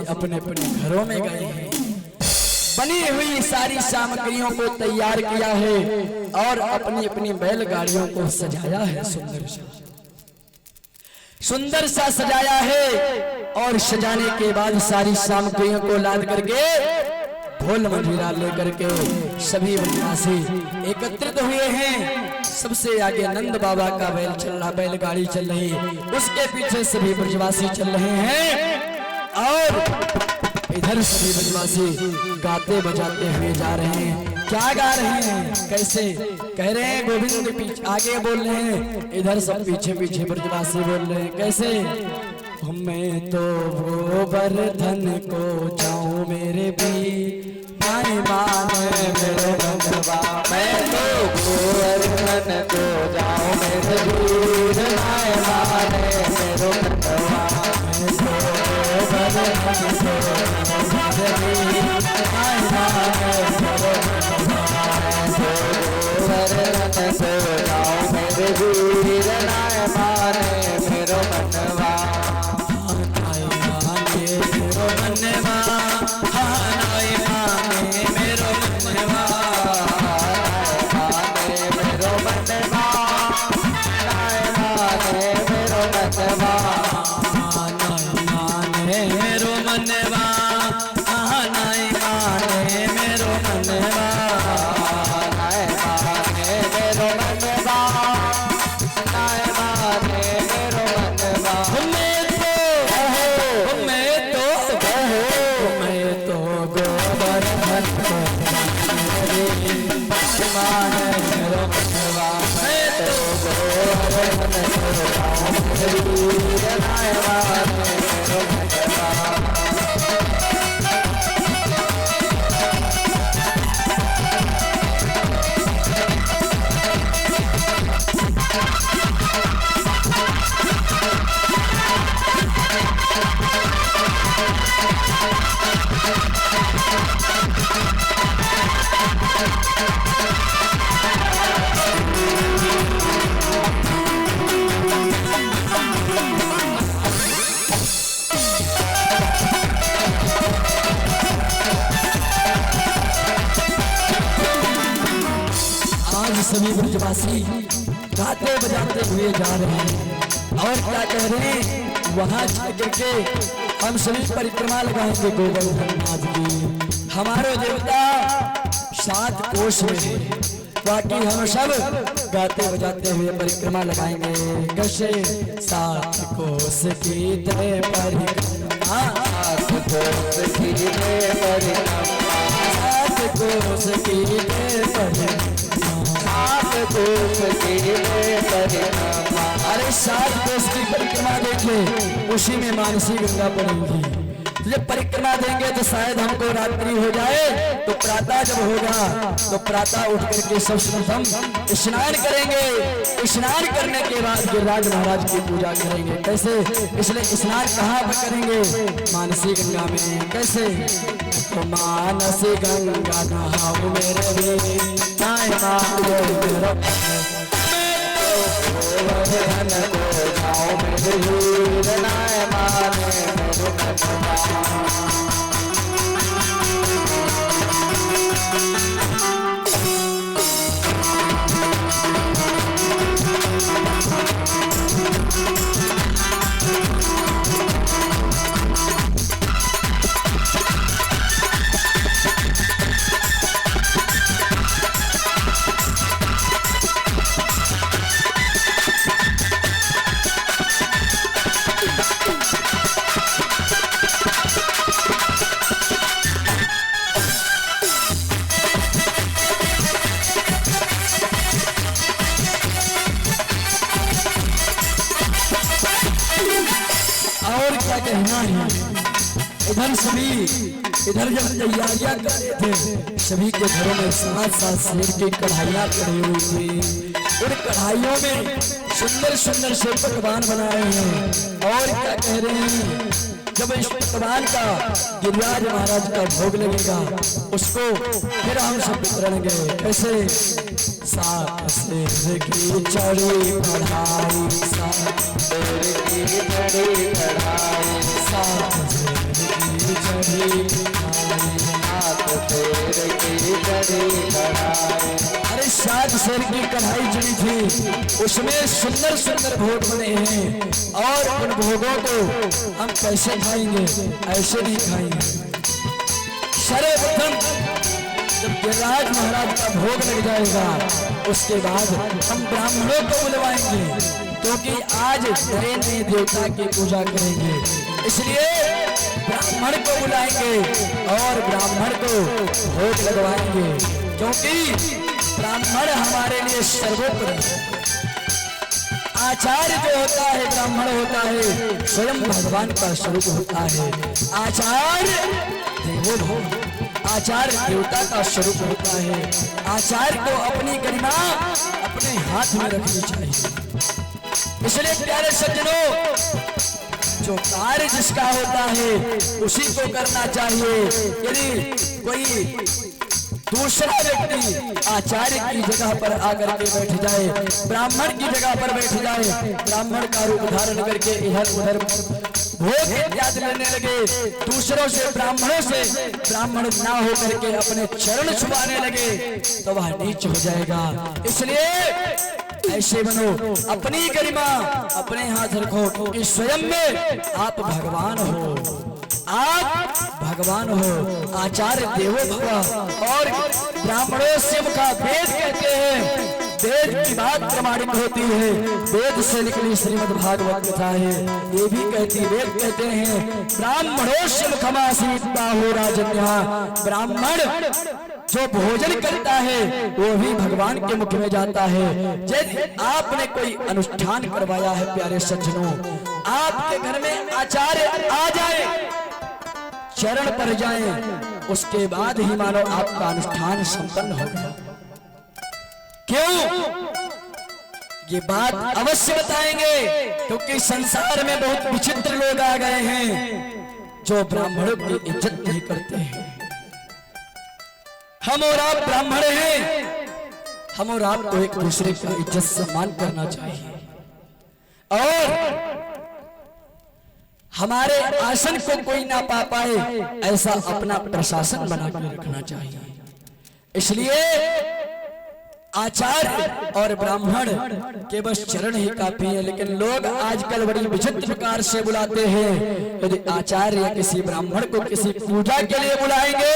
अपने अपने घरों में गए हैं। बनी हुई सारी सामग्रियों को तैयार किया है और अपनी अपनी बैलगाड़ियों को सजाया है, सुंदर सा सजाया है। और सजाने के बाद सारी सामग्रियों को लाद करके ढोल मंजीरा लेकर के सभी ब्रजवासी एकत्रित हुए हैं। सबसे आगे नंद बाबा का बैल चल रहा, बैलगाड़ी चल रही, उसके पीछे सभी ब्रजवासी चल रहे हैं और इधर सभी ब्रजवासी गाते बजाते हुए जा रहे हैं। क्या गा रहे हैं, कैसे कह रहे हैं? गोविंद पीछे आगे बोल रहे हैं, इधर सब पीछे पीछे ब्रजवासी बोल रहे हैं। कैसे? मैं तो गोवर्धन को जाऊं मेरे भी माने मेरे बंधवा, मैं तो गोवर्धन को जाऊं मेरे वीर माने मेरे बंधवा, मैं तो गोवर्धन को मेरे वीर माने मेरे बंधवा, गोवर्धन को जाऊं मेरे वीर माने मेरे बंधवा, मेरो मनवा हानाय माने मेरो मनवा, माने मेरो मनवा हानाय माने मेरो मनवा, माने मेरो मनवा हानाय माने मेरो मनवा, हानाय माने मेरो मनवा हानाय माने मेरो मनवा। मैं तो गोवर्धन को माने मेरो मनवा, मैं तो गोवर्धन को वीर माने मेरो मनवा। सभी ब्रजवासी गाते बजाते हुए जा रहे हैं और क्या कह रहे हैं? वहां जाकर के हम सभी परिक्रमा लगाएंगे गोवर्धन नाथ की। हमारे देवता 7 कोष में है, बाकी हम सब गाते बजाते हुए परिक्रमा लगाएंगे। कैसे? 7 कोष की तय परिक्रमा, 7 कोष की तय परिक्रमा, 7 कोष की तय परिक्रमा, 7 कोष की परिक्रमा। अरे 7 कोष की परिक्रमा देखे, उसी में मानसी गंगा पड़ेगी। जब परिक्रमा देंगे तो शायद हमको रात्रि हो जाए, तो प्रातः जब होगा तो प्रातः उठ करके सर्वप्रथम स्नान करेंगे। स्नान करने के बाद गिरिराज महाराज की पूजा करेंगे। कैसे? इसलिए स्नान कहाँ पर करेंगे? मानसी गंगा में। कैसे? तो मानसी गंगा नहाओ मेरे वीर नाय मानो मेरा, गोवर्धन को जाओ मेरे वीर नाय माने मेरो मनवा। क्या कहना है? इधर सभी इधर जब तैयारियां कर रहे थे, सभी के घरों में 7-7 शेर की कढ़ाइयाँ पड़ी हुई थी। उन कढ़ाइयों में सुंदर सुंदर से पकवान बनाए हैं। और क्या कह रहे हैं? जब इस पकवान का गिरिराज महाराज का भोग लगेगा, उसको फिर हम सब वितरणगे। कैसे? 7 शेर की चढ़ी कढ़ाई, 7 शेर की चढ़ी कढ़ाई, 7 शेर की अरे 7 शेर की कढ़ाई जुड़ी थी, उसमें सुंदर सुंदर भोग बने हैं और उन भोगों को हम कैसे खाएंगे? ऐसे नहीं खाएंगे। सर्वप्रथम जब गिरिराज महाराज का भोग लग जाएगा उसके बाद हम ब्राह्मणों को बुलवाएंगे, क्योंकि आज नए नए देवता की पूजा करेंगे, इसलिए ब्राह्मण को बुलाएंगे और ब्राह्मण को भोग लगवाएंगे, क्योंकि ब्राह्मण हमारे लिए सर्वोपरि। आचार्य जो होता है ब्राह्मण होता है, स्वयं भगवान का स्वरूप होता है। आचार्य देवो भव, आचार्य देवता का स्वरूप होता है। आचार्य को अपनी गरिमा अपने हाथ में रखनी चाहिए। इसलिए प्यारे सज्जनों, जो कार्य जिसका होता है उसी को करना चाहिए। यदि कोई दूसरा व्यक्ति आचार्य की जगह पर आकर के बैठ जाए, ब्राह्मण की जगह पर बैठ जाए, ब्राह्मण का रूप धारण करके इधर उधर भोग इत्यादि लेने लगे, दूसरों से ब्राह्मणों से ब्राह्मण ना हो करके अपने चरण छुपाने लगे, तो वह नीच हो जाएगा। इसलिए ऐसे बनो, अपनी गरिमा अपने हाथ रखो, कि स्वयं में आप भगवान हो, आप भगवान हो। आचार्य देवो भव, और ब्राह्मणों से मुखा वेद कहते हैं, वेद की बात प्रमाणित होती है। वेद से निकली श्रीमद् भागवत कथा है, ये भी कहती, वेद कहते हैं ब्राह्मणों से मुखमासीत बाहो राजन्या। ब्राह्मण जो भोजन करता है वो भी भगवान के मुख में जाता है। यदि आपने कोई अनुष्ठान करवाया है प्यारे सज्जनों, आपके घर में आचार्य आ जाए, चरण पर जाएं, उसके बाद ही मानो आपका अनुष्ठान संपन्न होगा। क्यों? ये बात अवश्य बताएंगे, क्योंकि संसार में बहुत विचित्र लोग आ गए हैं जो ब्राह्मणों की इज्जत नहीं करते हैं। हम और आप ब्राह्मण हैं, हम और आपको एक दूसरे का इज्जत सम्मान करना चाहिए और हमारे आसन को कोई ना पा पाए ऐसा अपना प्रशासन बना कर रखना चाहिए। इसलिए आचार्य और ब्राह्मण के बस चरण ही काफी है, लेकिन लोग आजकल बड़ी विचित्र प्रकार से बुलाते हैं। यदि आचार्य या किसी ब्राह्मण को किसी पूजा के लिए बुलाएंगे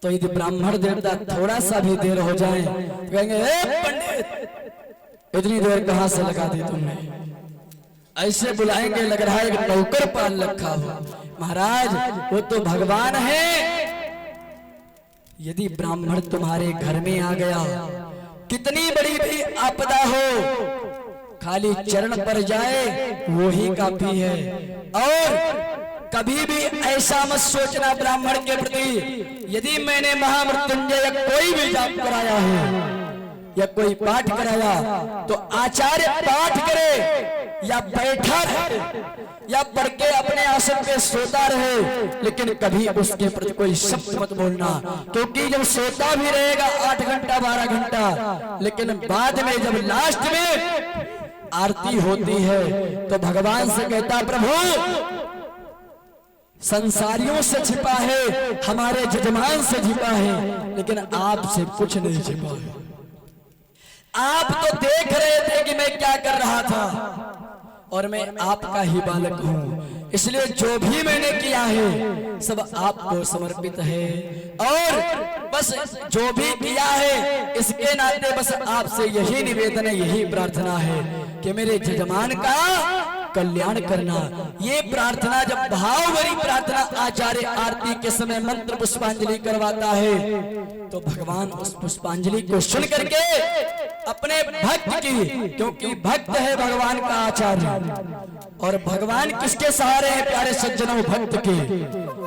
तो यदि ब्राह्मण देवता थोड़ा सा भी देर हो जाए तो कहेंगे, पंडित इतनी देर कहां से लगा दी तुमने? ऐसे बुलाएंगे लग रहा है एक नौकर पाल रखा हो। महाराज वो तो भगवान है। यदि ब्राह्मण तुम्हारे घर में आ गया, कितनी बड़ी भी आपदा हो, खाली चरण पर जाए वो ही काफी है। और कभी भी ऐसा मत सोचना ब्राह्मण के प्रति, यदि मैंने महामृत्युंजय कोई भी जाप कराया है या कोई पाठ कराया तो आचार्य पाठ करे या बैठा रहे या पढ़ के अपने आसन पे सोता रहे, लेकिन कभी उसके प्रति कोई शब्द मत बोलना, क्योंकि जब सोता भी रहेगा 8 घंटा 12 घंटा, लेकिन बाद में जब लास्ट में आरती होती है तो भगवान से कहता, प्रभु संसारियों से छिपा है, हमारे जजमान से छिपा है, लेकिन आपसे कुछ नहीं छिपा है। आप तो देख रहे थे कि मैं क्या कर रहा था और मैं आपका ही बालक हूं, इसलिए जो भी मैंने किया है सब आपको समर्पित है और बस जो भी किया है इसके नाते बस आपसे यही निवेदन है, यही प्रार्थना है कि मेरे जजमान का कल्याण करना। ये प्रार्थना जब भाव भरी प्रार्थना आचार्य आरती के समय मंत्र पुष्पांजलि करवाता है तो भगवान उस पुष्पांजलि को सुन करके अपने भक्त की, क्योंकि भक्त है भगवान का आचार्य और भगवान किसके सहारे हैं प्यारे सज्जनों? भक्त के।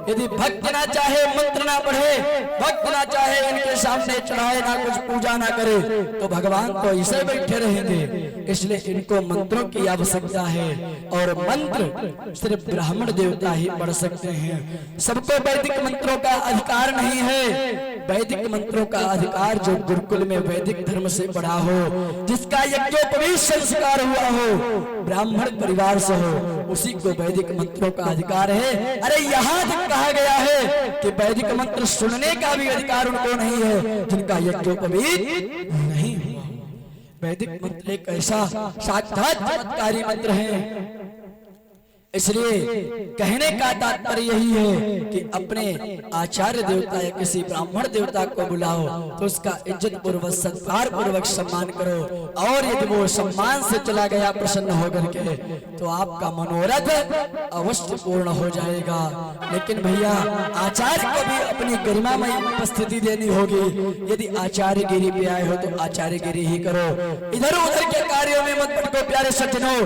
यदि भक्त ना चाहे मंत्र ना पढ़े, भक्त ना चाहे इनके सामने चढ़ाए ना कुछ पूजा ना करे, तो भगवान तो ऐसे बैठे रहेंगे। इसलिए इनको मंत्रों की आवश्यकता है और मंत्र सिर्फ ब्राह्मण देवता ही पढ़ सकते हैं। सबको वैदिक मंत्रों का अधिकार नहीं है। वैदिक मंत्रों का अधिकार जो गुरुकुल में वैदिक धर्म से पढ़ा हो, जिसका यज्ञोपवीत संस्कार हुआ हो, ब्राह्मण परिवार से हो, उसी को वैदिक मंत्रों का अधिकार है। अरे यहाँ तक कहा गया है कि वैदिक मंत्र सुनने का भी अधिकार उनको नहीं है जिनका यज्ञोपवीत नहीं हुआ। वैदिक मंत्र एक ऐसा साक्षात चमत्कारी मंत्र है। इसलिए कहने का तात्पर्य यही है कि अपने आचार्य देवता या किसी ब्राह्मण देवता को बुलाओ तो उसका इज्जत पूर्वक सत्कार पूर्वक सम्मान करो, और यदि वो सम्मान से चला गया प्रसन्न होकर के तो आपका मनोरथ अवश्य पूर्ण हो जाएगा। लेकिन भैया आचार्य को भी अपनी गरिमामय उपस्थिति देनी होगी। यदि आचार्यगिरी पे आए हो तो आचार्यगिरी ही करो, इधर उधर के कार्यों में मत भटको प्यारे सज्जनों।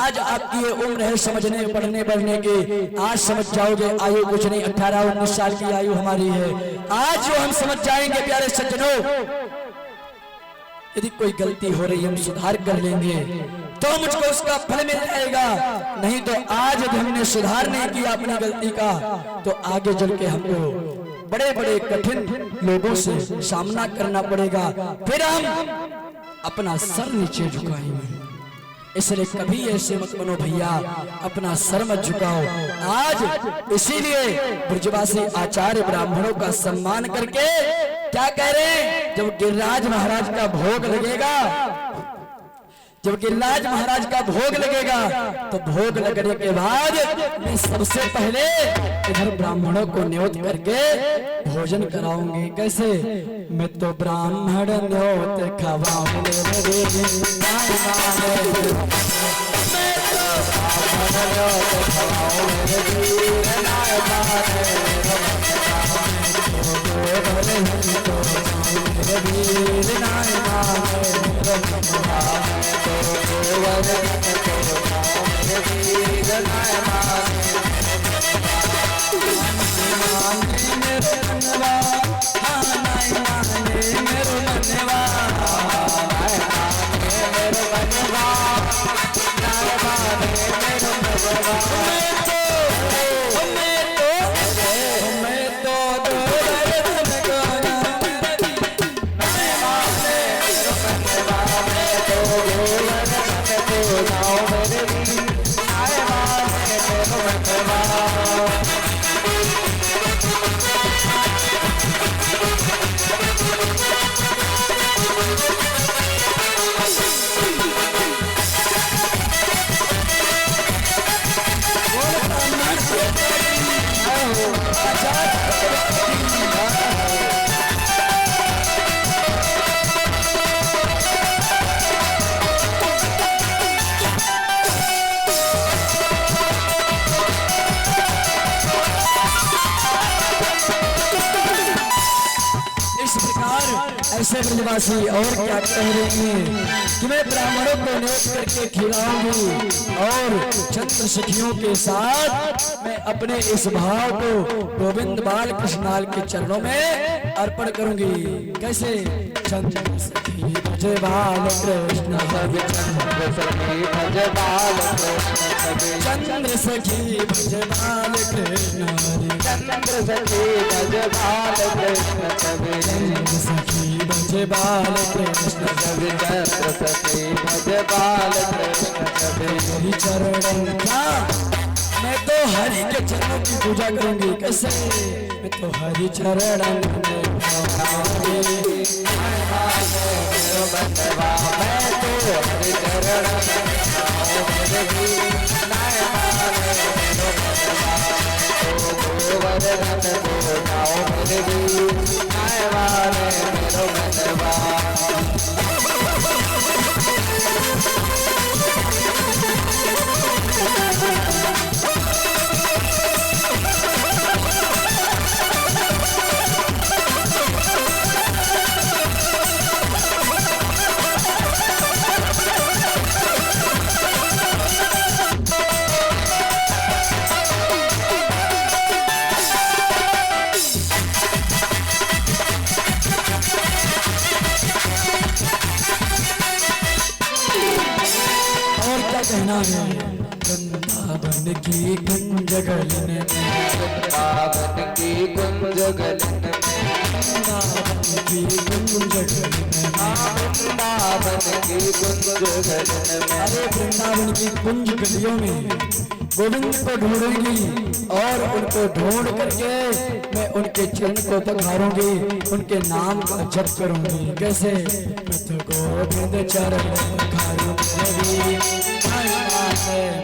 आज आपकी ये उम्र है समझने पढ़ने बढ़ने की, आज समझ जाओगे। आयु कुछ नहीं, 18-19 साल की आयु हमारी है। आज जो हम समझ जाएंगे प्यारे सज्जनों, यदि कोई गलती हो रही हम सुधार कर लेंगे तो मुझको उसका फल मिल जाएगा। नहीं तो आज यदि हमने सुधार नहीं किया अपनी गलती का तो आगे चल के हमको बड़े बड़े कठिन लोगों से सामना करना पड़ेगा, फिर हम अपना सर नीचे झुकाएंगे। इसलिए कभी ऐसे मत बनो भैया, अपना सर मत झुकाओ। आज इसीलिए ब्रजवासी आचार्य ब्राह्मणों का सम्मान करके क्या कह रहे हैं, जब गिरिराज महाराज का भोग लगेगा, जब गिरिराज महाराज का भोग लगेगा तो भोग लगने के बाद मैं सबसे पहले इधर ब्राह्मणों को न्योत करके भोजन कराऊंगी। कैसे? मैं तो ब्राह्मण न्योत खवाऊंगी, ऐसे ब्रजवासी और क्या कह रहे हैं कि मैं ब्राह्मणों को न्योत करके खिलाऊंगी और चंद्र सखियों के साथ मैं अपने इस भाव को गोविंद बाल कृष्णाल के चरणों में अर्पण करूंगी। कैसे? चंद्र सखी भज बाल कृष्ण सब, चंद्र सखी भज बाल कृष्ण, चंद्र सखी भज बाल कृष्ण, चंद्र सखी भज बाल कृष्ण, चंद्र सखी भज बाल कृष्ण, चंद्र सखी भज बाल कृष्ण। हरि चरण का मैं तो हरि के चरणों की पूजा करूंगी। कैसे? मैं तो हरि चरण में कहना है वृंदावन की कुंज गलन में, वृंदावन की कुंज गलन में, वृंदावन की कुंज गलन में, वृंदावन की कुंज गलन में। अरे वृंदावन की कुंज गलियों में गोविंद को ढूंढूंगी और उनको ढूंढ करके मैं उनके चरण को पखारूंगी, उनके नाम का जप करूंगी। कैसे? मैं तो गोविंद चरण पखारूंगी,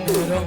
मेरो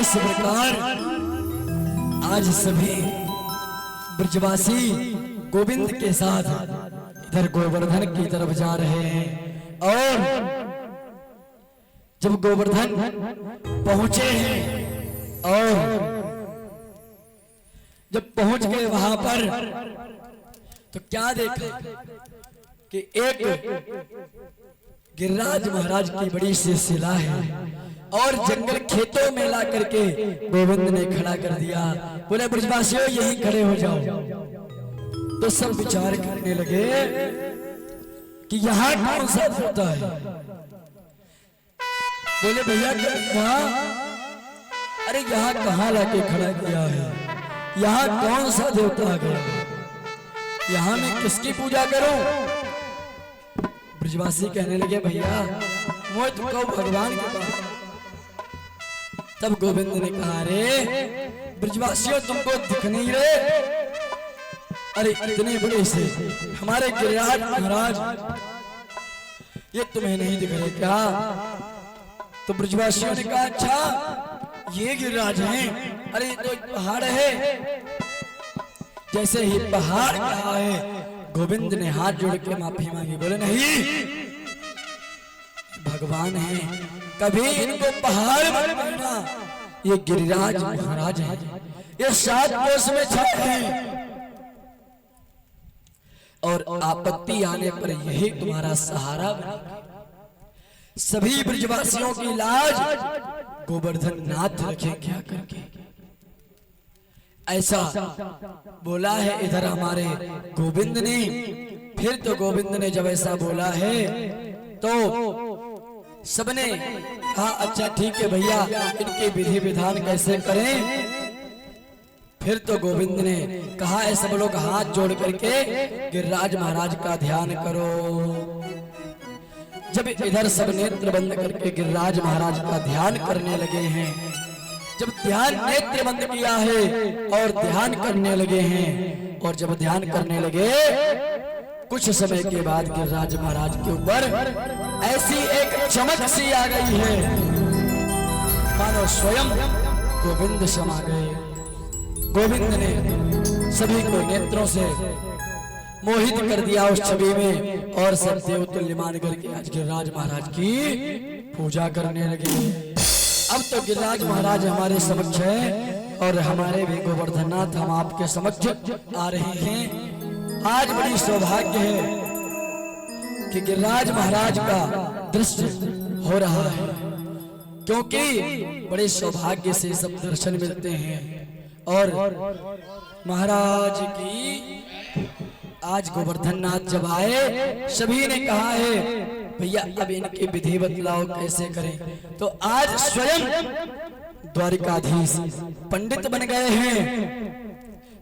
इस प्रकार आज सभी ब्रजवासी गोविंद के साथ इधर गोवर्धन की तरफ जा रहे हैं। और जब गोवर्धन पहुंचे हैं और जब पहुंच गए वहां पर तो क्या देखा कि एक गिरिराज महाराज की बड़ी सी शिला है और जंगल खेतों में ला करके गोविंद ने खड़ा कर दिया। बोले ब्रजवासियों यहीं खड़े हो जाओ। तो सब विचार करने लगे कि यहाँ कौन सा देवता है। बोले भैया वहां, अरे यहाँ कहाँ लाके खड़ा किया है, यहाँ कौन सा देवता आ गया, यहाँ मैं किसकी पूजा करूं। ब्रजवासी कहने लगे भैया मोह तुमको भगवान के पास। तब गोविंद ने कहा रे ब्रजवासियों तुमको दिख नहीं रहे, अरे इतने बड़े से हमारे गिरिराज महाराज ये तुम्हें नहीं दिख रहे क्या। तो ब्रजवासियों ने कहा अच्छा ये गिरिराज हैं, अरे ये तो पहाड़ है। जैसे ही पहाड़ कहा है गोविंद ने हाथ जोड़ के माफी मांगी। बोले नहीं भगवान है, कभी इनको पहाड़ मत मानना, ये गिरिराज महाराज है, ये 7 कोस में छत है और आपत्ति आने पर यही तुम्हारा सहारा बनेगा। सभी ब्रजवासियों की लाज गोवर्धन नाथ रखे क्या करके। ऐसा बोला है इधर हमारे गोविंद ने। फिर तो गोविंद ने जब ऐसा बोला है तो सबने कहा अच्छा ठीक है भैया इनके विधि विधान कैसे करें। फिर तो गोविंद ने कहा है सब लोग हाथ जोड़ करके गिरिराज महाराज का ध्यान करो। जब इधर सब नेत्र बंद करके गिरिराज महाराज का ध्यान करने लगे हैं, जब ध्यान नेत्र बंद किया है और ध्यान करने लगे हैं, और जब ध्यान करने लगे कुछ समय के बाद गिरिराज महाराज के ऊपर ऐसी एक चमक सी आ गई है मानो स्वयं गोविंद समा गए। गोविंद ने सभी को नेत्रों से मोहित कर दिया उस छवि में और सब देवतुल्य मान करके आज गिरिराज महाराज की पूजा करने लगे। अब तो गिरिराज महाराज हमारे समक्ष है और हमारे भी गोवर्धननाथ हम आपके समक्ष आ रहे हैं। आज बड़ी सौभाग्य है कि गिरिराज महाराज का दृश्य हो रहा है, क्योंकि बड़े सौभाग्य से सब दर्शन मिलते हैं। और महाराज की आज गोवर्धन नाथ जब आए सभी ने कहा है भैया अब इनकी विधि बतलाओ कैसे करें। तो आज स्वयं द्वारिकाधीश पंडित बन गए हैं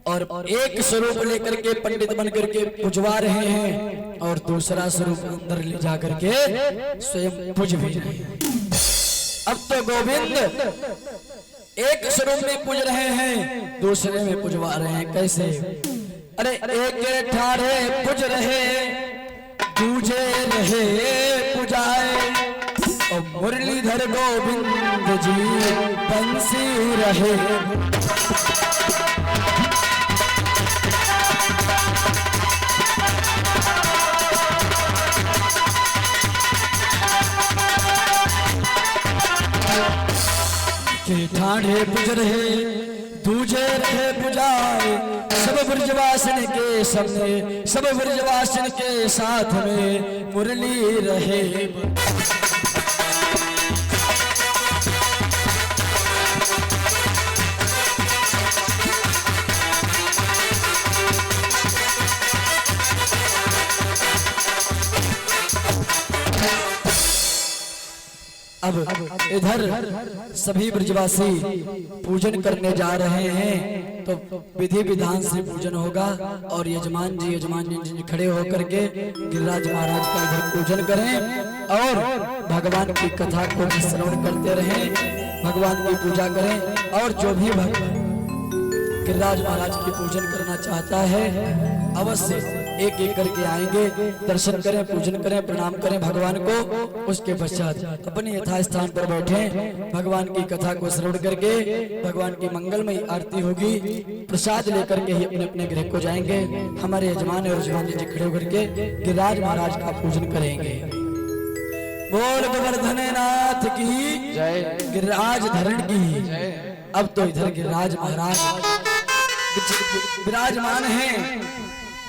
और एक स्वरूप लेकर के पंडित बन करके पुजवा रहे हैं और दूसरा स्वरूप अंदर ले जा करके स्वयं पूज भी रहे हैं। अब तो गोविंद एक स्वरूप में पूज रहे हैं, दूसरे में पुजवा रहे हैं। कैसे? अरे एक ठाड़े पूज रहे, दूजे रहे पुजाए और मुरलीधर गोविंद जी बंसी रहे। के ठाड़े पूज रहे, दूजे रहे पुजाए, सब ब्रजवासिन के सामने, सब ब्रजवासिन के साथ में मुरली रहे। अब इधर सभी ब्रजवासी पूजन करने जा रहे हैं तो विधि विधान से पूजन होगा और यजमान जी खड़े होकर के गिरिराज महाराज का इधर पूजन करें और भगवान की कथा को श्रवण करते रहें, भगवान की पूजा करें। और जो भी गिरिराज महाराज की पूजन करना चाहता है अवश्य एक एक करके आएंगे, दर्शन करें, पूजन करें, प्रणाम करें भगवान को। उसके पश्चात अपने यथास्थान पर बैठे भगवान की कथा को श्रवण करके भगवान की मंगलमयी आरती होगी, प्रसाद लेकर के ही अपने अपने गृह को जाएंगे। हमारे यजमान और यजमान जी खड़े होकर के गिरिराज महाराज का पूजन करेंगे। बोल गोवर्धन नाथ की जय, गिरिराज धरण की जय। अब तो इधर गिरिराज महाराज विराजमान हैं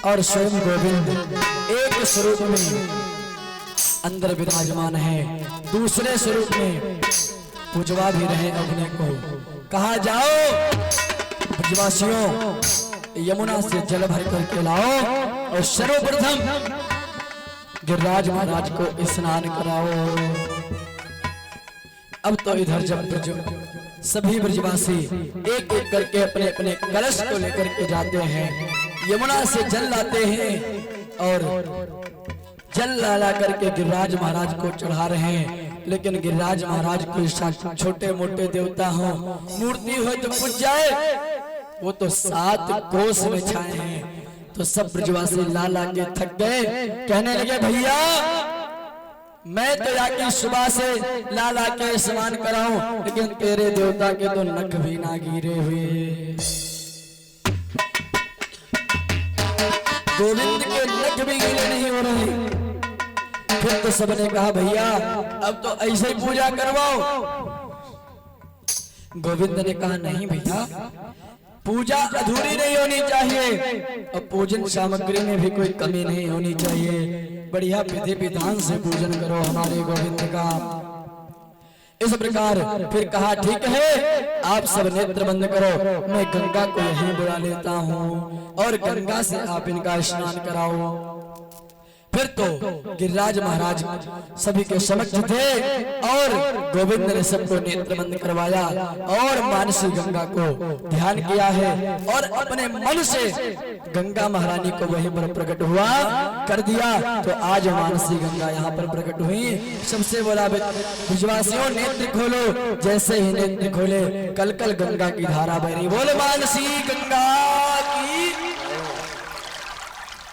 और स्वयं गोविंद एक स्वरूप में अंदर विराजमान है, दूसरे स्वरूप में पूजवा भी रहे अपने को। कहा जाओ ब्रजवासियों यमुना से जल भर करके लाओ और सर्वप्रथम गिरिराज महाराज को स्नान कराओ। अब तो इधर जब सभी ब्रजवासी एक एक करके अपने अपने कलश को लेकर के जाते हैं, यमुना से जल लाते हैं और जल ला करके गिरिराज महाराज को चढ़ा रहे हैं। लेकिन गिरिराज महाराज कोई छोटे मोटे देवता हो, मूर्ति हो तो पूज जाए, वो तो 7 कोस में छाए हैं। तो सब ब्रजवासी ला के थक गए, कहने लगे भैया मैं तो जाके सुबह से ला के स्नान कराऊं, लेकिन तेरे देवता के तो नख भी ना गिरे हुए, गोविंद के नख भी गिले नहीं हो रहे। फिर तो सबने कहा भैया अब तो ऐसे ही पूजा करवाओ। गोविंद ने कहा नहीं भैया, पूजा अधूरी नहीं होनी चाहिए और पूजन सामग्री में भी कोई कमी नहीं होनी चाहिए। बढ़िया विधि विधान से पूजन करो हमारे गोविंद का। इस प्रकार फिर कहा ठीक है आप सब नेत्र बंद करो, मैं गंगा को यहीं बुला लेता हूँ और गंगा से आप इनका स्नान कराओ। फिर तो गिरिराज महाराज सभी के समक्ष थे और गोविंद ने सबको नेत्र बंद करवाया और मानसी गंगा को ध्यान किया है और अपने मन से गंगा महारानी को वहीं पर प्रकट हुआ कर दिया। तो आज मानसी गंगा यहाँ पर प्रकट हुई। सबसे बोला ब्रजवासियों नेत्र खोलो, जैसे ही नेत्र खोले कल कल गंगा की धारा बह रही। बोले मानसी गंगा की,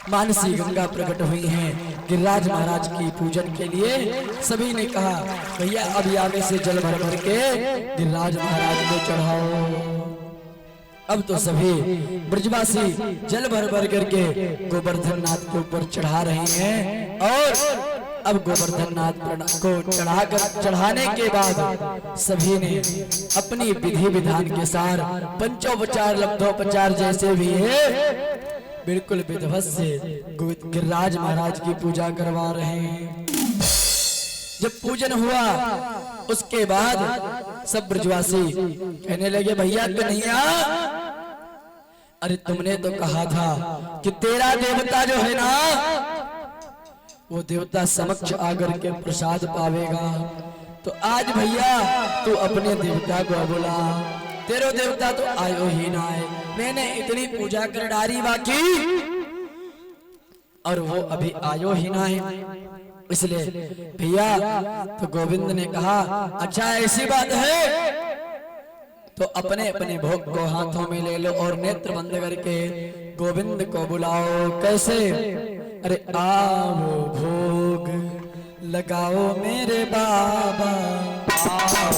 मानसी गंगा प्रकट हुई हैं गिरिराज महाराज की पूजन के लिए। सभी ने कहा भैया अब आगे से जल भर भर के गिरिराज महाराज को चढ़ाओ। अब तो सभी ब्रजवासी जल भर भर करके गोवर्धन नाथ के ऊपर चढ़ा रहे हैं और अब गोवर्धन नाथ को चढ़ाने के बाद सभी ने अपनी विधि विधान के साथ पंचोपचार लब्धोपचार जैसे भी है बिल्कुल विधिवत से गिरिराज महाराज की पूजा करवा रहे हैं। जब पूजन हुआ उसके बाद सब ब्रजवासी कहने लगे भैया कन्हैया अरे तुमने तो कहा था कि तेरा देवता जो है ना वो देवता समक्ष आकर के प्रसाद पावेगा। तो आज भैया तू अपने देवता को बुला, तेरो देवता तो आयो ही ना है। मैंने इतनी पूजा कर डारी बाकी और वो अभी आयो ही ना है। इसलिए भैया तो गोविंद ने कहा अच्छा ऐसी बात है तो अपने अपने भोग को हाथों में ले लो और नेत्र बंद करके गोविंद को बुलाओ। कैसे? अरे आओ भोग लगाओ मेरे बाबा, आओ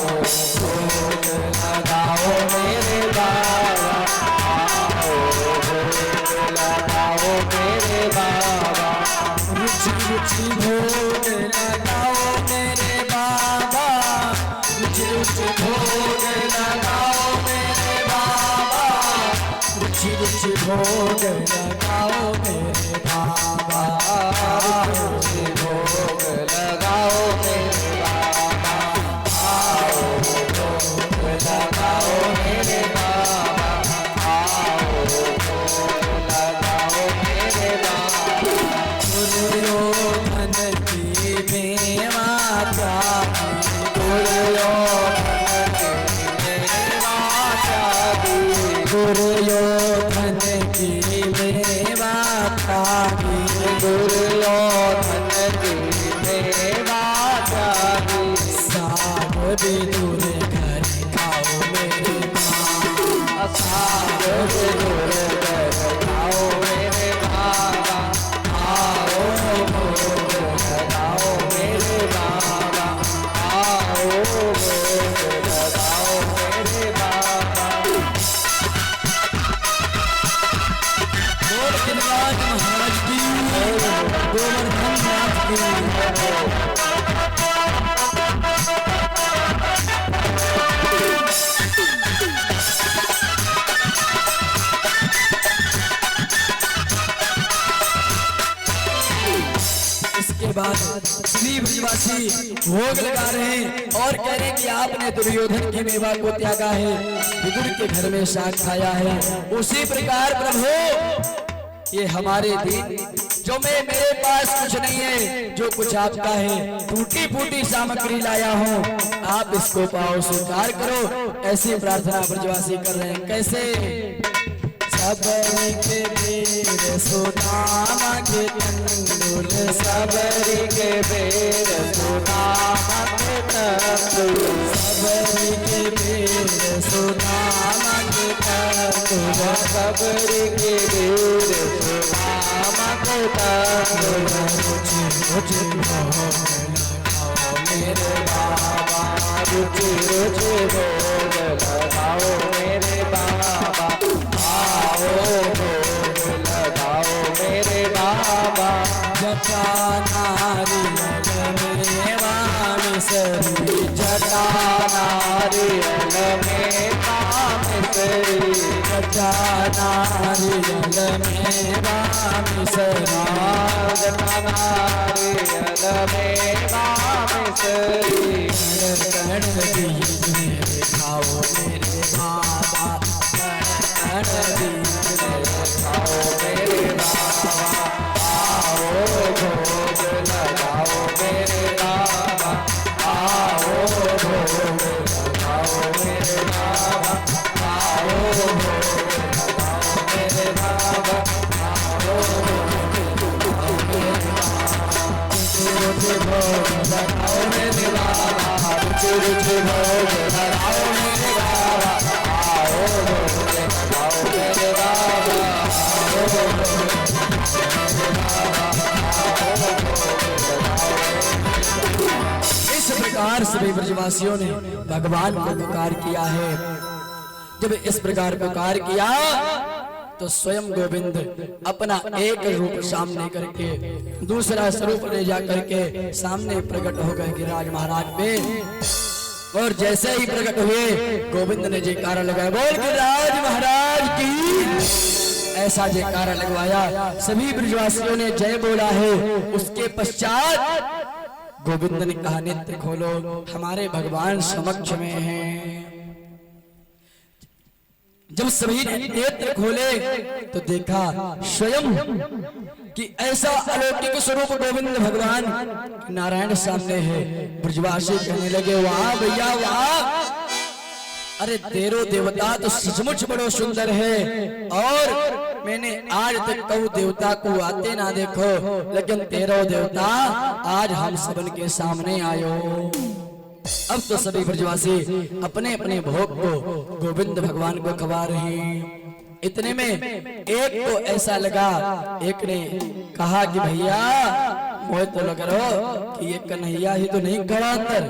भोग लगाओ मेरे बाबा, आओ भोग लगाओ मेरे बाबा, रुचि रुचि भोग लगाओ मेरे बाबा, रुचि रुचि भोग लगाओ मेरे बाबा, रुचि रुचि भोग लगाओ मेरे बाबा, रुचि भोग लगाओ मेरे बाबा, आओ भोग लगाओ मेरे बाबा, आओ भोग लगाओ मेरे बाबा। दुर्योधन की मेवा त्यागी, दुर्योधन की मेवा त्यागी, दुर्योधन की मेवा त्यागी, दुर्योधन की मेवा त्यागी, साग विदुर घर खाओ मेरे माँ, साग विदुर घर खाओ मेरे बाबा, आओ भोग लगाओ मेरे बाबा, आओ भोग लगाओ मेरे बाबा। बोल गिरिराज महाराज की, गोवर्धन नाथ की। इसके बाद सभी ब्रजवासी भोग लगा रहे हैं और कह रहे हैं कि आपने दुर्योधन की मेवा को त्यागा है, विदुर के घर में शाक खाया है। उसी प्रकार प्रभु ये हमारे दिन जो मैं मेरे पास कुछ नहीं है, जो कुछ आपका है टूटी फूटी सामग्री लाया हूँ, आप इसको पाओ स्वीकार करो। ऐसी प्रार्थना ब्रजवासी कर रहे हैं। कैसे? सबरी के बेर सुदामा के तंदुल, सबरी के बेर सुदामा के तंदुल, सबरी के बेर सुदामा के तंदुल, सबरी के बेर सुदामा के तंदुल, रुचि रुचि भोग लगाओ मेरे बाबा, रुचि रुचि भोग लगाओ मेरे बाबा, आओ भोग लगाओ मेरे बाबा। जटा नारियल मेवा मिसरी, जटा नारियल में कामिसरी, जटा नारियल मेवा मिसरी, जटा नारियल में कामिसरी, कण बीज मेरे खाओ मेरे बाबा, कण बीज मेरे खाओ मेरे बाबा, आओ भोग लगाओ मेरे बाबा, आओ भोग लगाओ मेरे बाबा, आओ भोग लगाओ मेरे बाबा, आओ भोग लगाओ मेरे बाबा। रुचि भोग लगाओ मेरे बाबा, रुचि रुचि भोग लगाओ मेरे बाबा, आओ भोग लगाओ मेरे बाबा, आओ भोग। इस प्रकार सभी ब्रजवासियों ने भगवान को पुकार किया है। जब इस प्रकार पुकार किया तो स्वयं गोविंद अपना एक रूप सामने करके दूसरा स्वरूप ले जा करके सामने प्रकट हो गए गिरिराज महाराज पे। और जैसे ही प्रकट हुए गोविंद ने जयकारा लगाया, बोल गिरिराज महाराज की। ऐसा जयकारा लगवाया, सभी ब्रजवासियों ने जय बोला है। उसके पश्चात गोविंद ने कहा, नेत्र खोलो, हमारे भगवान समक्ष में हैं। जब सभी ने नेत्र खोले तो देखा स्वयं कि ऐसा अलौकिक स्वरूप गोविंद भगवान नारायण सामने है। ब्रजवासी कहने लगे वाह भैया वाह, अरे तेरो देवता तो सचमुच बड़ो सुंदर है और मैंने आज तक कहू देवता को आते ना देखो, लेकिन तेरो देवता आज हम सबन के सामने आयो। अब तो सभी ब्रजवासी अपने अपने भोग को गोविंद भगवान को खवा रहे हैं। इतने में एक को ऐसा लगा, एक ने कहा कि भैया मोह तो लग रहा कि ये कन्हैया ही तो नहीं खड़ा अंदर,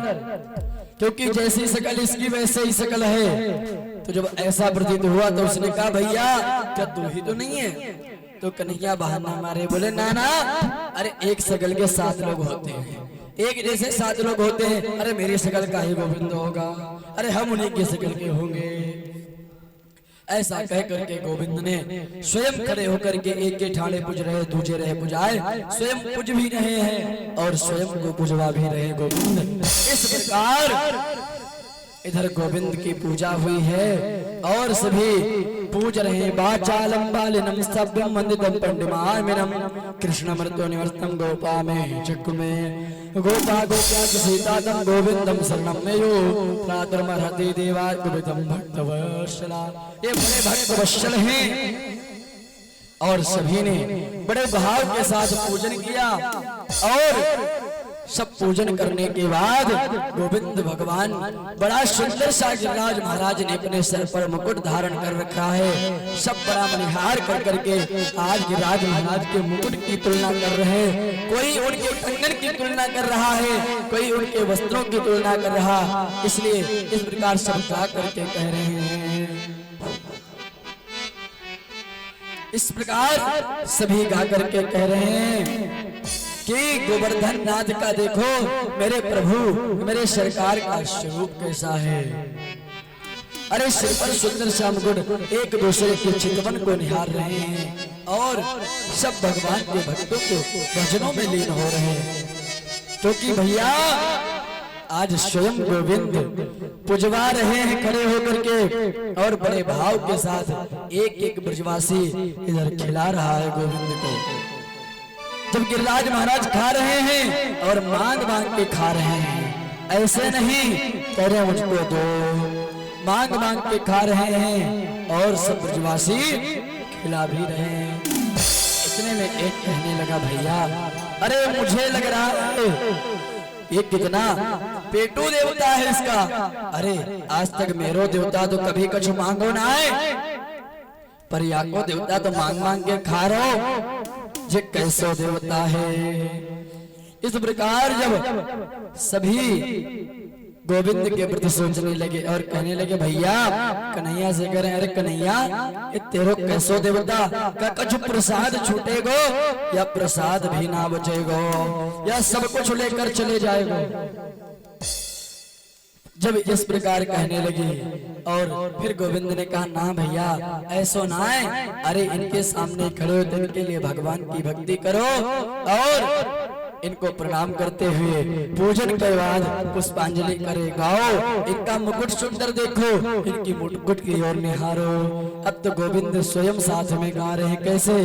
क्योंकि जैसी शकल इसकी वैसे ही शकल है। तो जब ऐसा प्रतीत हुआ तो उसने कहा भैया क्या तू ही तो नहीं है? तो कन्हैया बहाना मारे बोले ना ना, अरे एक शकल के 7 लोग होते हैं, एक जैसे 7 लोग होते हैं। अरे मेरी शकल का ही गोविंद होगा, अरे हम उन्हीं की शकल के होंगे। ऐसा कह करके गोविंद ने स्वयं खड़े होकर के एक के ठाणे पूज रहे, दूजे रहे पुजाए, स्वयं पूज भी रहे हैं और स्वयं को पूजवा भी रहे गोविंद। इस प्रकार इधर गोविंद की पूजा हुई है और सभी पूज रहे। वाचालम बालिनम सभ्यम वंदितम पंडिमामिनम कृष्णमर्तो निवर्तम गोपा में चक्कु में गोपा गोप्या सीतादम गोविंदम शरणम में यो प्रातर्महति देवा गोविंदम भक्तवत्सला। ये बड़े भक्त वत्सल हैं और सभी ने बड़े भाव के साथ पूजन किया और सब पूजन करने के बाद गोविंद भगवान बड़ा सुंदर सा गिरिराज महाराज ने अपने सर पर मुकुट धारण कर रखा है। सब बड़ा मनिहार कर करके आज गिरिराज महाराज के मुकुट की तुलना कर रहे हैं। कोई उनके कंगन की तुलना कर रहा है, कोई उनके वस्त्रों की तुलना कर रहा। इसलिए इस प्रकार सब गा करके कह रहे हैं, इस प्रकार सभी गा करके कह रहे हैं कि गोवर्धन नाथ का देखो मेरे प्रभु मेरे सरकार का स्वरूप कैसा है। अरे सिर पर सुंदर सा मुकुट, एक दूसरे के चितवन को निहार रहे हैं और सब भगवान के भक्तों के भजनों में लीन हो रहे हैं। क्योंकि भैया आज स्वयं गोविंद पुजवा रहे हैं खड़े होकर के और बड़े भाव के साथ एक एक ब्रजवासी इधर खिला रहा है गोविंद को। जब गिरिराज महाराज खा रहे हैं और मांग मांग के खा रहे हैं, ऐसे नहीं कह रहे मुझको दो, मांग मांग के खा रहे हैं और सब ब्रजवासी खिला भी रहे हैं। इतने में एक कहने लगा भैया अरे मुझे लग रहा है ये कितना पेटू देवता है इसका। अरे आज तक मेरो देवता तो कभी कुछ मांगो ना है, पर याको देवता तो मांग मांग के खा रहो, ये कैसो देवता है। इस प्रकार जब सभी गोविंद के प्रति सोचने लगे और कहने लगे भैया कन्हैया से करें, अरे कन्हैया ये तेरो कैसो देवता का कुछ प्रसाद छूटेगो या प्रसाद भी ना बचेगो या सब कुछ लेकर चले जाएगो। जब इस प्रकार कहने लगी और फिर गोविंद ने कहा ना भैया ऐसो ना है, अरे इनके सामने खड़े हो तो इनके लिए भगवान की भक्ति करो और इनको प्रणाम करते हुए पूजन के बाद पुष्पांजलि करे, गाओ इनका मुकुट सुंदर देखो, इनकी मुकुट की ओर निहारो। अब तो गोविंद स्वयं साथ में गा रहे हैं कैसे,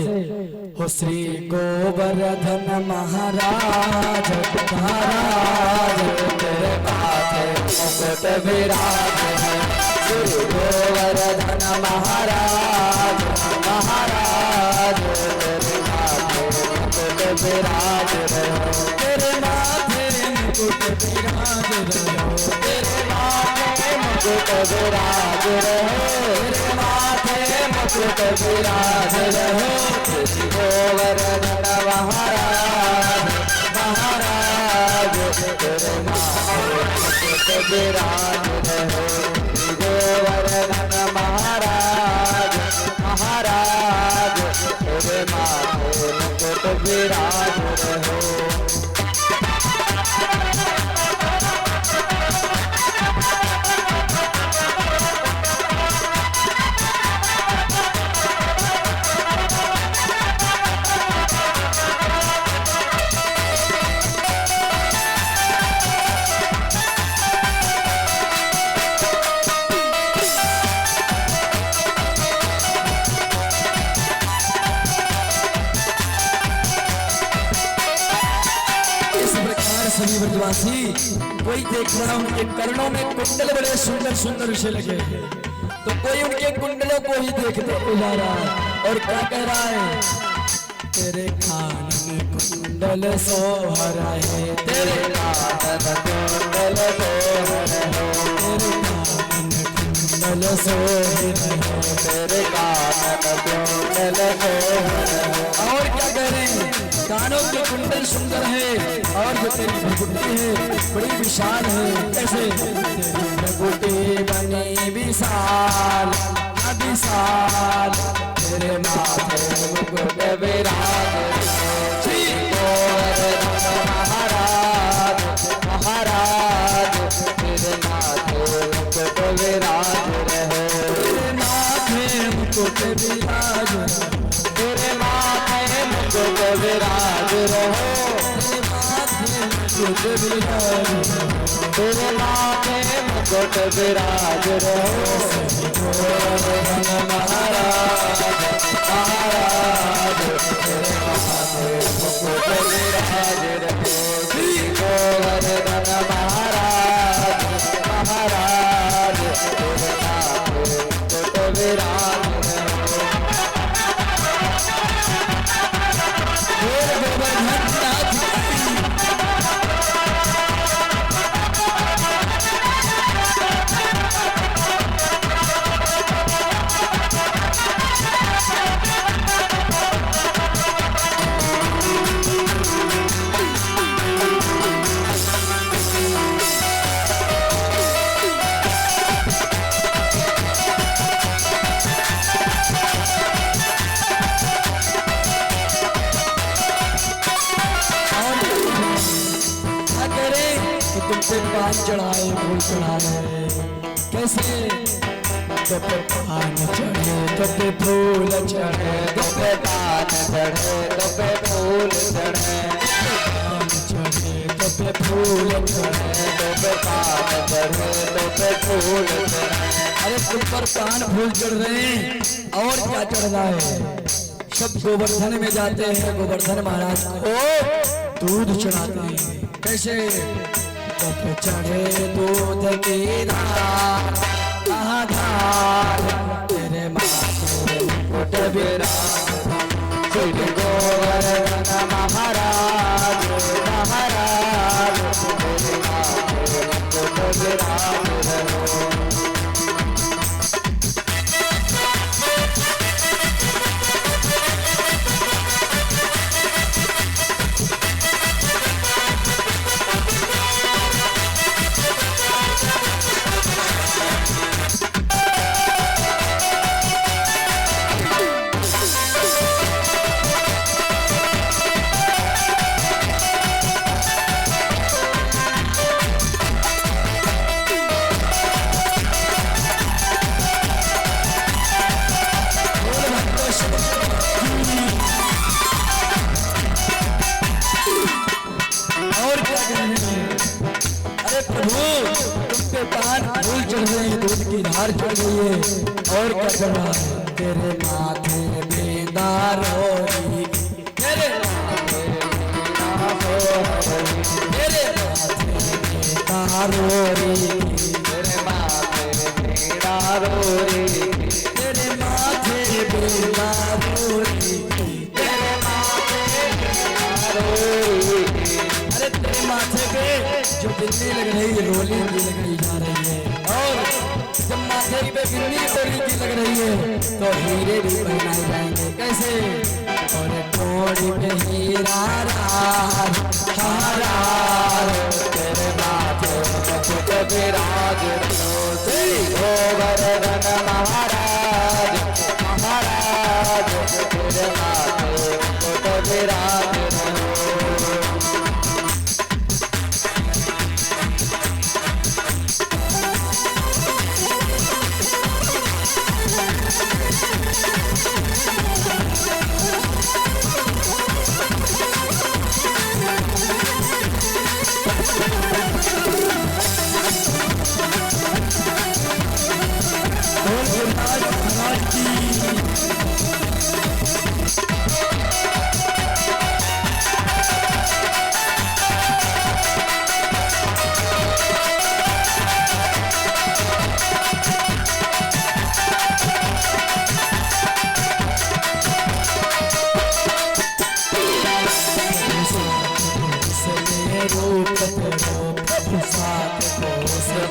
हो श्री गोवर्धन महाराज महाराज तेरे माथे मुकुट विराज है, श्री गोवर्धन महाराज महाराज तेरे माथे मुकुट विराज रहो, तेरे माथे मुकुट विराज रहो, तेरे माथे मुकुट विराज रहो, तेरे माथे मुकुट विराज रहो, श्री गोवर्धन महाराज महाराज तेरे माथे मुकुट विराज रहो, श्री गोवर्धन महाराज महाराज तेरे माथे मुकुट विराज रहो। ब्रजवासी कोई देख रहा उनके कर्णों में कुंडल बड़े सुंदर सुंदर उसे लगे, तो कोई उनके कुंडलों को ही देखते जा रहा है और क्या कह रहा है, तेरे कान में कुंडल सोहर है, तेरे कानन कुंडल सोहर है, तेरे कान में कुंडल सोहर है, तेरे कानन कुंडल सोहर है। और क्या कह रहे हैं, कानों के कुंडल सुंदर है और जो तेरी भ्रुकुटी है बड़ी विशाल है। कैसे, तेरी भ्रुकुटी बनी विशाल विशाल, तेरे माथे मुकुट विराज श्री गोवर्धन महाराज महाराज, तेरे माथे मुकुट विराज रहे, तेरे माथे मुकुट विराज, तेरे माथे मुकुट विराज रहो, तेरे माथे मुकुट विराज, तेरे माथे मुकुट विराज रहो, गोवर्धन महाराज महाराज, तेरे माथे मुकुट विराज रहो, श्री गोवर्धन महाराज महाराज, तेरे माथे मुकुट विराज रहो। गोवर्धन नाथ तुमसे पान चढ़ाए फूल चढ़ाए, कैसे तो पे पान चढ़े तो पे फूल चढ़े, तो पे पान चढ़े तो पे फूल चढ़े, पान चढ़े तो पे फूल चढ़े, तो पे पान चढ़े तो पे फूल चढ़े। अरे तुम पर पान फूल चढ़ रहे हैं और क्या चढ़ रहा है, सब गोवर्धन में जाते हैं, गोवर्धन महाराज को दूध चढ़ाते हैं। कैसे, तो पे चढ़े दूध की धार, तेरे माथे मुकुट विराज, श्री गोवर्धन महाराज महाराज, तेरे माथे मुकुट विराज रहो। फूल चढ़ रहे हैं, दूध की धार चढ़ रही है और क्या चढ़ रहा है, तेरे माथे बेदार होरी, तेरे माथे बेदार होरी, तेरे माथे बेदार होरी, तेरे माथे बेदार होरी, तेरे माथे बेदार होरी। अरे तेरे माथे पे जो बिंदी लग रही है रोली की लगाई जा रही है, और जब माथे पे बिंदी रोली की लग रही है तो हीरे भी पहनाए जाएंगे। कैसे, और थोड़ी पे हीरा रार हारार, तेरे माथे मुकुट विराज रहो, श्री गोवर्धन महाराज महाराज, तेरे माथे मुकुट विराज रहो।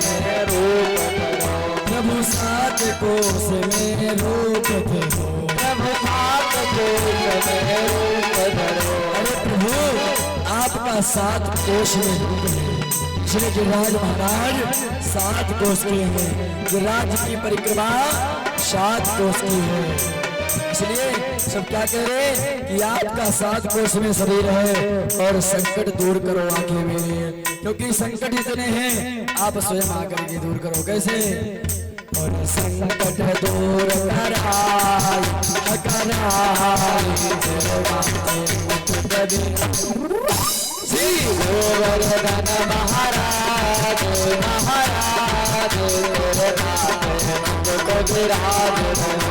में रूप धरो, प्रभु सात कोस में रूप धरो, प्रभु सात कोस में रूप धरो। अरे प्रभु आपका सात कोस में रूप है। श्री गिरिराज महाराज सात कोस के हैं, गिरिराज की परिक्रमा सात कोस की है। इसलिए सब क्या कह रहे हैं कि आपका सात कोस में शरीर है और संकट दूर करो आके मेरे, क्योंकि संकट इतने हैं आप स्वयं आकर के दूर करो। कैसे? और संकट दूर कराई श्री गोवर्धन महाराज महाराज तेरे नाथ को विराज रहो।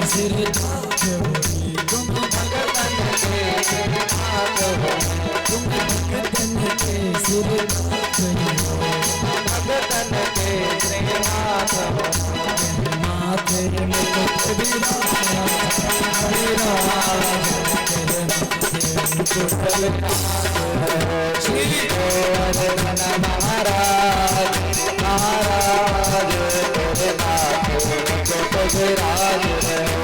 सिर धाक होई, तुम भगतन के सिर धाक होई, तुम भगतन के सिर धाक होई, भगतन के सिर धाक होई, माथे मुकुट विराज, श्री गोवर्धन महाराज महाराज तेरे नाथ को विराज रहो।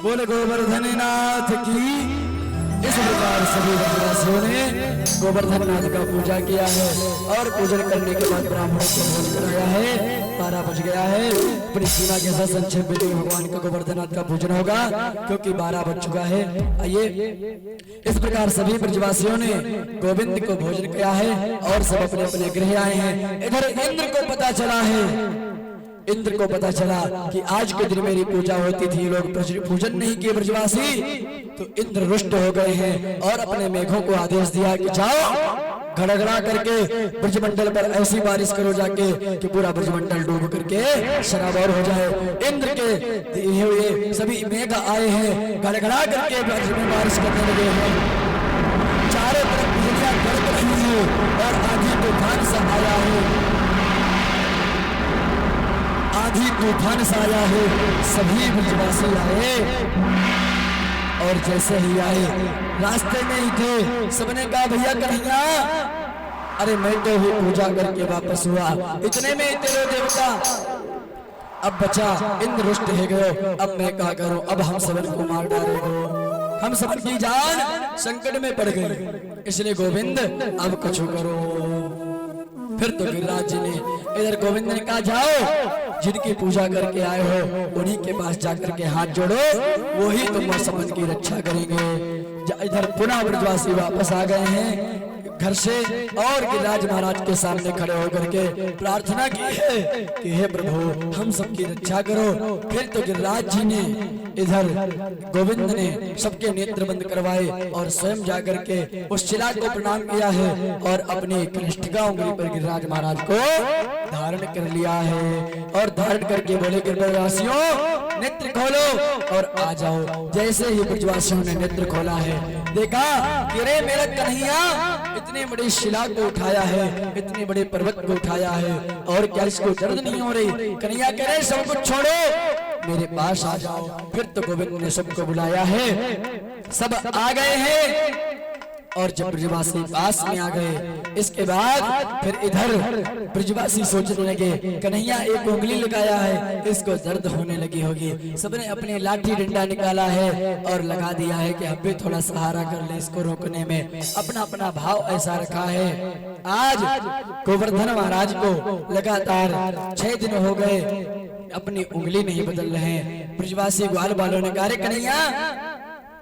बोले गोवर्धन नाथ की। इस प्रकार सभी ब्रजवासियों ने गोवर्धन नाथ का पूजा किया है और पूजन करने के बाद ब्राह्मणों को भोजन कराया है। 12 बज गया है। अपनी सीमा के साथ संक्षेप में भगवान का गोवर्धन नाथ का पूजन होगा क्योंकि 12 बज चुका है। आइए इस प्रकार सभी ब्रजवासियों ने गोविंद को भोजन किया है और सब अपने अपने गृह आए हैं। इधर इंद्र को पता चला है, इंद्र को पता चला कि आज के दिन मेरी पूजा होती थी, लोग पूजन नहीं किए ब्रजवासी, तो इंद्र रुष्ट हो गए हैं और अपने मेघों को आदेश दिया कि जाओ घड़घड़ा करके ब्रजमंडल पर ऐसी बारिश करो जाके कि पूरा ब्रजमंडल डूब करके शराबौर हो जाए। इंद्र के दिए हुए सभी मेघ आए हैं, घड़घड़ा करके ब्रज में बारिश करने लगे हैं। चारों तरफ बिजलियां कड़क रही है और आंधी तूफान सा आया है, आंधी तूफान सा आया है। सभी ब्रजवासी आए और जैसे ही आए रास्ते में ही थे, सबने कहा भैया कन्हैया, अरे मैं तो ही पूजा करके वापस हुआ, इतने में तेरे देवता अब बचा इंद्र रुष्ट है गयो, अब मैं क्या करूं, अब हम सबन को मार डालेगो, हम सबन की जान संकट में पड़ गई, इसलिए गोविंद अब कुछ करो। फिर तो गिरिराज जी ने इधर गोविंद ने कहा जाओ जिनकी पूजा करके आए हो उन्हीं के पास जाकर के हाथ जोड़ो, वही तुम सबन की रक्षा करेंगे। इधर पुनः ब्रजवासी वापस आ गए हैं घर से और गिरिराज महाराज के सामने खड़े होकर के प्रार्थना की है कि हे प्रभु हम सबकी रक्षा करो। फिर तो गिरिराज जी ने इधर गोविंद ने सबके नेत्र बंद करवाए और स्वयं जाकर के उस शिला को प्रणाम किया है और अपनी कनिष्ठिका उंगली पर गिरिराज महाराज को धारण कर लिया है और धारण करके बोले गिरिराजवासियों नेत्र खोलो और आ जाओ। जैसे ही ब्रजवासियों ने नेत्र खोला है देखा कि रे मेरा कन्हैया इतने बड़े शिला को उठाया है, इतने बड़े पर्वत को उठाया है, और क्या इसको दर्द नहीं हो रही? कन्हैया कह रहे सब कुछ छोड़ो, मेरे पास आ जाओ। फिर तो गोविंद ने सबको बुलाया है, सब आ गए हैं। और जब ब्रजवासी पास में आ गए, इसके बाद फिर इधर ब्रजवासी सोचने लगे कन्हैया एक उंगली लगाया है, इसको दर्द होने लगी होगी। सबने अपनी लाठी डंडा निकाला है और लगा दिया है कि अब भी थोड़ा सहारा कर ले इसको रोकने में। अपना अपना भाव ऐसा रखा है। आज गोवर्धन महाराज को लगातार 6 दिन हो गए, अपनी उंगली नहीं बदल रहे हैं। ब्रजवासी ग्वाल वालों ने कहा कन्हैया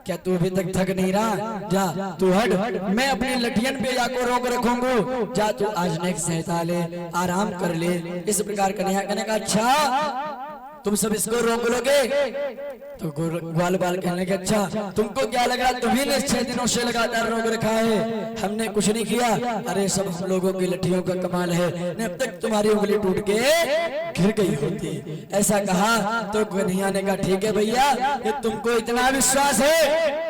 क्या तू अभी तक थक नहीं रहा? जा तू हट, मैं अपनी लठियन पे जाकर रोक रखूंगा, जा तू आज नेक्स्ट सहता ले, आराम कर ले। इस प्रकार कन्हैया कहने का अच्छा तुम सब इसको रोक लोगे? तो ग्वाल बाल कहने के अच्छा तुमको क्या लगा, तुम्ही ने 6 दिनों से लगातार रोक रखा है, हमने कुछ नहीं किया। अरे सब हम लोगों की लठियों का कमाल है, ने अब तक तुम्हारी उंगली टूट के गिर गई होती। ऐसा कहा तो कन्हैया ने कहा ठीक है भैया, ये तुमको इतना विश्वास है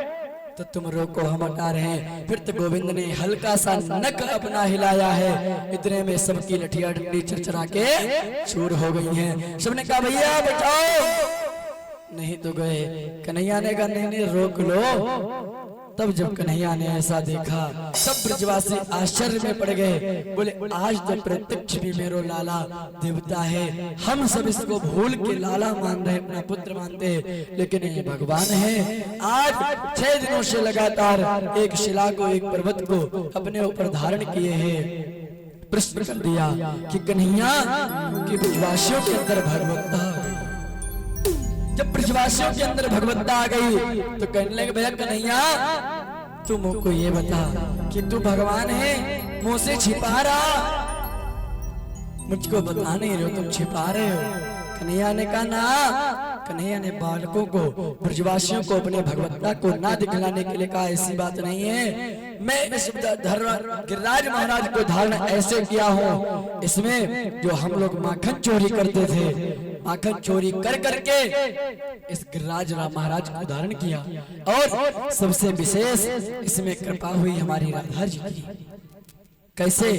तो तुम रोको, हम हटा रहे हैं। फिर तो गोविंद ने हल्का सा नक अपना हिलाया है, इतने में सबकी लठियां डंडी चरचरा के चूर हो गई हैं। सबने कहा भैया बचाओ, नहीं तो गए। कन्हैया ने कहा नहीं रोक लो। तब जब कन्हैया ने ऐसा देखा, सब ब्रजवासी आश्चर्य में पड़ गए, बोले आज तो प्रत्यक्ष भी मेरो लाला देवता है, हम सब इसको भूल के लाला मान रहे, अपना पुत्र मानते, लेकिन ये भगवान है। आज 6 दिनों से लगातार एक शिला को, एक पर्वत को अपने ऊपर धारण किए हैं। प्रश्न कर दिया कि कन्हैया कि ब्रजवासियों के अंदर भगवत्ता, जब ब्रजवासियों के अंदर भगवत्ता आ गई तो कहने लगे भैया कन्हैया तुम को ये बता कि तू भगवान है, मुंह से छिपा रहा, मुझको बता नहीं रहे हो, तुम छिपा रहे हो। कन्हैया ने कहा ना, कन्हैया ने बालकों को, ब्रजवासियों को अपने भगवत्ता को ना दिखलाने के लिए कहा ऐसी बात नहीं है, मैं इस गिरिराज महाराज को धारण ऐसे किया हूँ, इसमें जो हम लोग माखन चोरी करते थे, माखन चोरी कर करके इस गिरिराज महाराज को धारण किया। और सबसे विशेष इसमें कृपा हुई हमारी राधा जी की। कैसे?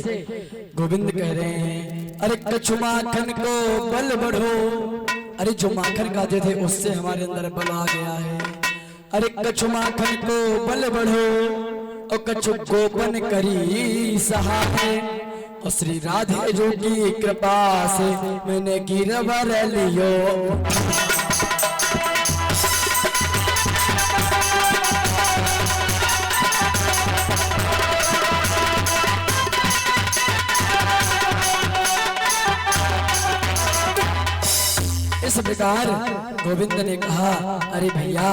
गोविंद कह रहे हैं अरे कछु माखन को बल बढ़ो, अरे जो माखन खाते थे उससे हमारे अंदर बल आ गया है। अरे कछु माखन को बल बढ़ो और कछु गोपन करी सहाय, और श्री राधे जो की कृपा से मैंने गिरवर लियो। इस प्रकार गोविंद ने कहा अरे भैया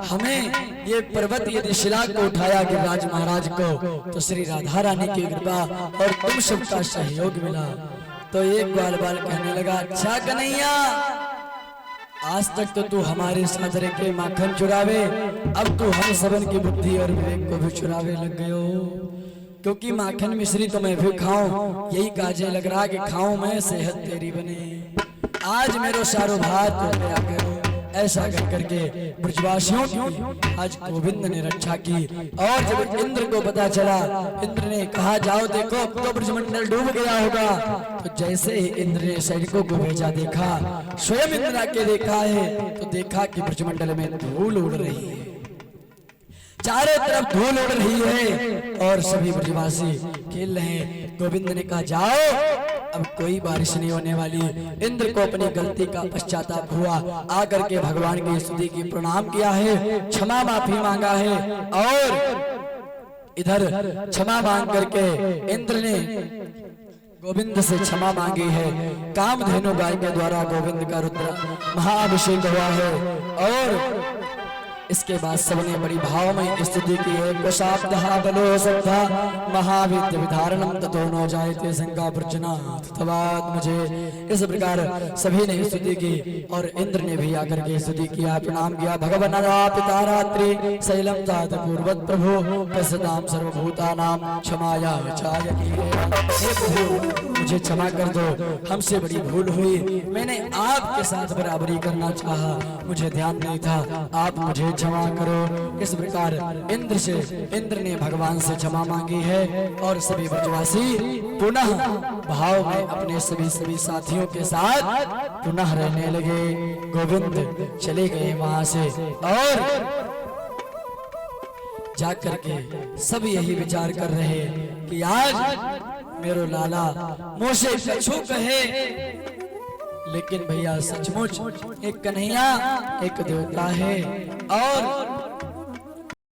हमें ये पर्वत यदि शिला को उठाया गिरिराज महाराज को तो श्री राधा रानी की कृपा और तुम सबका सहयोग मिला। तो एक बाल बाल कहने लगा अच्छा कन्हैया आज तक तो तू हमारे साथ रह के माखन चुरावे, अब तू हम सबन की बुद्धि और विवेक को भी चुरावे लग गए हो, क्योंकि माखन मिश्री तो मैं भी खाऊं, यही काजे लग रहा कि खाऊं मैं सेहत तेरी बने। आज मेरो सारो भात आ करो। ऐसा कर करके ब्रजवासियों की आज गोविंद ने रक्षा की। और जब इंद्र को पता चला, इंद्र ने कहा जाओ देखो अब तो ब्रजमंडल डूब गया होगा। तो जैसे ही इंद्र ने सैनिकों को भेजा, देखा स्वयं इंद्र आके देखा है तो देखा कि ब्रजमंडल में धूल उड़ रही है, चारों तरफ धूल उड़ रही है और सभी ब्रजवासी खेल रहे हैं। गोविंद ने कहा जाओ अब कोई बारिश नहीं होने वाली। इंद्र को अपनी गलती का पश्चाताप हुआ, आकर के भगवान की स्तुति की प्रणाम किया है, क्षमा माफी मांगा है। और इधर क्षमा मांग करके इंद्र ने गोविंद से क्षमा मांगी है। कामधेनु गाय के द्वारा गोविंद का रुद्र महाअभिषेक हुआ है। और इसके बाद सबने बड़ी भावमय स्तुति की है। कुशाब्दहा बलो सब्धा महाविद्य विधारणम ततो नो जायते शंका प्रचना तवाद मुझे। इस प्रकार सभी ने स्तुति की और इंद्र ने भी आकर के स्तुति किया, प्रणाम किया। भगवान पिता रात्रि शैलम तात पूर्वत प्रभु प्रसदाम सर्वभूतानां क्षमाया चायति। हे प्रभु मुझे क्षमा कर दो, हमसे बड़ी भूल हुई, मैंने आपके साथ बराबरी करना चाहा, मुझे ध्यान नहीं था, आप मुझे क्षमा करो। इस प्रकार इंद्र ने भगवान से क्षमा मांगी है और सभी ब्रजवासी पुनः भाव में अपने सभी साथियों के साथ पुनः रहने लगे। गोविंद चले गए वहां से और जाकर के सब यही विचार कर रहे कि आज मेरो लाला मुझसे कछु कहे, लेकिन भैया सचमुच एक कन्हैया एक देवता है और